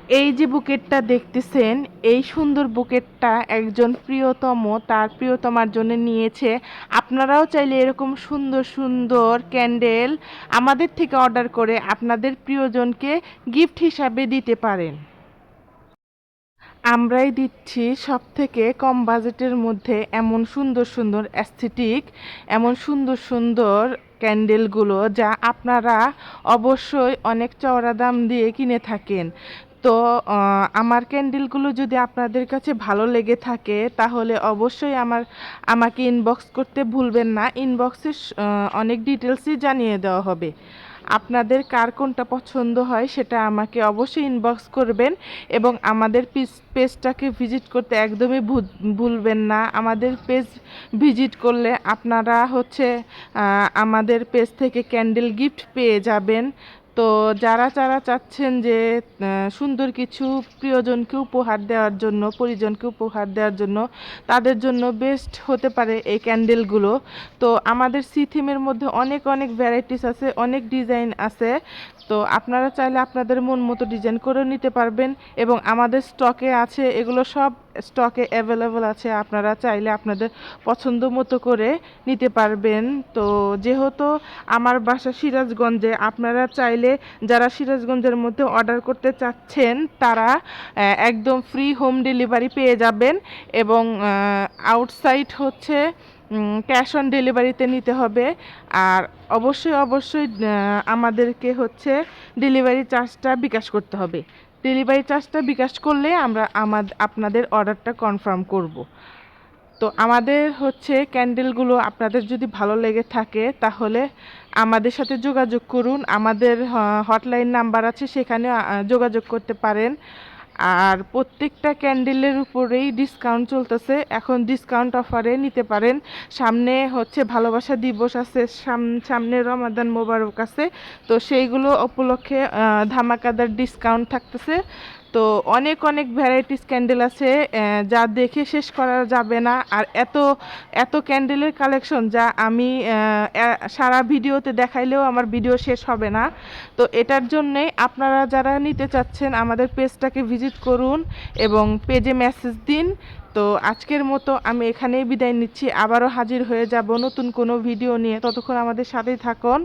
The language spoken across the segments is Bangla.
এই যে বুকেটটা দেখতেছেন, এই সুন্দর বুকেটটা একজন প্রিয়তম তার প্রিয়তমার জন্য নিয়েছে। আপনারাও চাইলে এরকম সুন্দর সুন্দর ক্যান্ডেল আমাদের থেকে অর্ডার করে আপনাদের প্রিয়জনকে গিফট হিসাবে দিতে পারেন। আমরাই দিচ্ছি সব থেকে কম বাজেটের মধ্যে এমন সুন্দর সুন্দর অ্যাস্থেটিক, এমন সুন্দর সুন্দর ক্যান্ডেলগুলো যা আপনারা অবশ্যই অনেক চওড়া দাম দিয়ে কিনে থাকেন। তো আমার ক্যান্ডেলগুলো যদি আপনাদের কাছে ভালো লেগে থাকে তাহলে অবশ্যই আমাকে ইনবক্স করতে ভুলবেন না। ইনবক্সে অনেক ডিটেলসই জানিয়ে দেওয়া হবে। আপনাদের কার কোনটা পছন্দ হয় সেটা আমাকে অবশ্যই ইনবক্স করবেন এবং আমাদের পেজটাকে ভিজিট করতে একদমই ভুলবেন না। আমাদের পেজ ভিজিট করলে আপনারা আমাদের পেজ থেকে ক্যান্ডেল গিফট পেয়ে যাবেন। তো যারা যারা চাচ্ছেন যে সুন্দর কিছু প্রিয়জনকে উপহার দেওয়ার জন্য, পরিজনকে উপহার দেওয়ার জন্য, তাদের জন্য বেস্ট হতে পারে এই ক্যান্ডেলগুলো। তো আমাদের সি থিমের মধ্যে অনেক অনেক ভ্যারাইটিস আছে, অনেক ডিজাইন আছে। তো আপনারা চাইলে আপনাদের মন মতো ডিজাইন করে নিতে পারবেন এবং আমাদের স্টকে আছে, এগুলো সব স্টকে অ্যাভেলেবল আছে। আপনারা চাইলে আপনাদের পছন্দ মতো করে নিতে পারবেন। তো যেহেতু আমার বাসা সিরাজগঞ্জে, আপনারা চাইলে যারা সিরাজগঞ্জের মধ্যে অর্ডার করতে চাচ্ছেন তারা একদম ফ্রি হোম ডেলিভারি পেয়ে যাবেন এবং আউটসাইড ক্যাশ অন ডেলিভারিতে নিতে হবে। আর অবশ্যই অবশ্যই আমাদেরকে ডেলিভারি চার্জটা বিকাশ করতে হবে। ডেলিভারি চার্জটা বিকাশ করলে আমরা আপনাদের অর্ডারটা কনফার্ম করব। তো আমাদের ক্যান্ডেলগুলো আপনাদের যদি ভালো লেগে থাকে তাহলে আমাদের সাথে যোগাযোগ করুন। আমাদের হটলাইন নাম্বার আছে, সেখানে যোগাযোগ করতে পারেন। আর প্রত্যেকটা ক্যান্ডেলের উপরেই ডিসকাউন্ট চলতেছে, এখন ডিসকাউন্ট অফারে নিতে পারেন। সামনে ভালোবাসা দিবস আছে, সামনে রমাদান মোবারক আছে। তো সেইগুলো উপলক্ষে ধামাকাদার ডিসকাউন্ট থাকতেছে। তো অনেক অনেক ভ্যারাইটিস ক্যান্ডেল আছে যা দেখে শেষ করা যাবে না। আর এত এত ক্যান্ডেলের কালেকশন যা আমি সারা ভিডিওতে দেখাইলেও আমার ভিডিও শেষ হবে না। তো এটার জন্যেই আপনারা যারা নিতে চাচ্ছেন আমাদের পেজটাকে ভিজিট করুন এবং পেজে মেসেজ দিন। তো আজকের মতো আমি এখানেই বিদায় নিচ্ছি। আবারও হাজির হয়ে যাব নতুন কোনো ভিডিও নিয়ে। ততক্ষণ আমাদের সাথেই থাকুন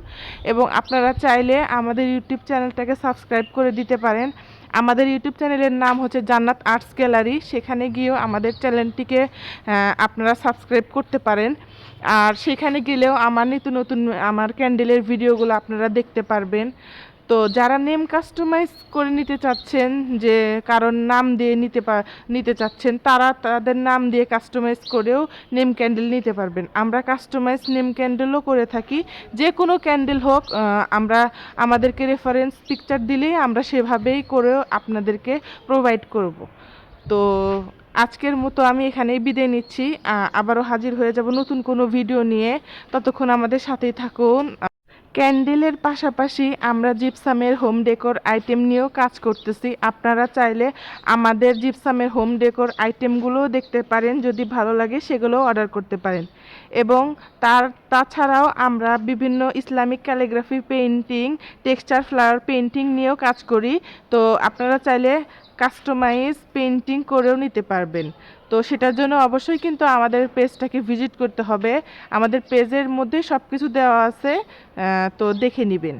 এবং আপনারা চাইলে আমাদের ইউটিউব চ্যানেলটাকে সাবস্ক্রাইব করে দিতে পারেন। আমাদের ইউটিউব চ্যানেলের নাম জান্নাত আর্টস গ্যালারি। সেখানে গিয়েও আমাদের চ্যানেলটিকে আপনারা সাবস্ক্রাইব করতে পারেন। আর সেখানে গেলেও আমার নতুন নতুন আমার ক্যান্ডেলের ভিডিওগুলো আপনারা দেখতে পারবেন। তো যারা নেম কাস্টমাইজ করে নিতে চাচ্ছেন, যে কারণ নাম দিয়ে নিতে চাচ্ছেন, তারা তাদের নাম দিয়ে কাস্টমাইজ করেও নেম ক্যান্ডেল নিতে পারবেন। আমরা কাস্টমাইজ নেম ক্যান্ডেলও করে থাকি। যে কোনো ক্যান্ডেল হোক, আমাদেরকে রেফারেন্স পিকচার দিলেই আমরা সেভাবেই করেও আপনাদেরকে প্রোভাইড করব। তো আজকের মতো আমি এখানেই বিদায় নিচ্ছি। আবারও হাজির হয়ে যাব নতুন কোনো ভিডিও নিয়ে। ততক্ষণ আমাদের সাথেই থাকুন। ক্যান্ডেলের পাশাপাশি আমরা জিপসামের হোম ডেকোর আইটেম নিয়েও কাজ করতেছি। আপনারা চাইলে আমাদের জিপসামের হোম ডেকোর আইটেমগুলোও দেখতে পারেন, যদি ভালো লাগে সেগুলোও অর্ডার করতে পারেন। এবং তাছাড়াও আমরা বিভিন্ন Islamic calligraphy painting, texture flower painting নিয়েও কাজ করি। তো আপনারা চাইলে কাস্টমাইজ পেইন্টিং করেও নিতে পারবেন। তো সেটার জন্য অবশ্যই কিন্তু আমাদের পেজটাকে ভিজিট করতে হবে। আমাদের পেজের মধ্যে সব কিছু দেওয়া আছে, তো দেখে নেবেন।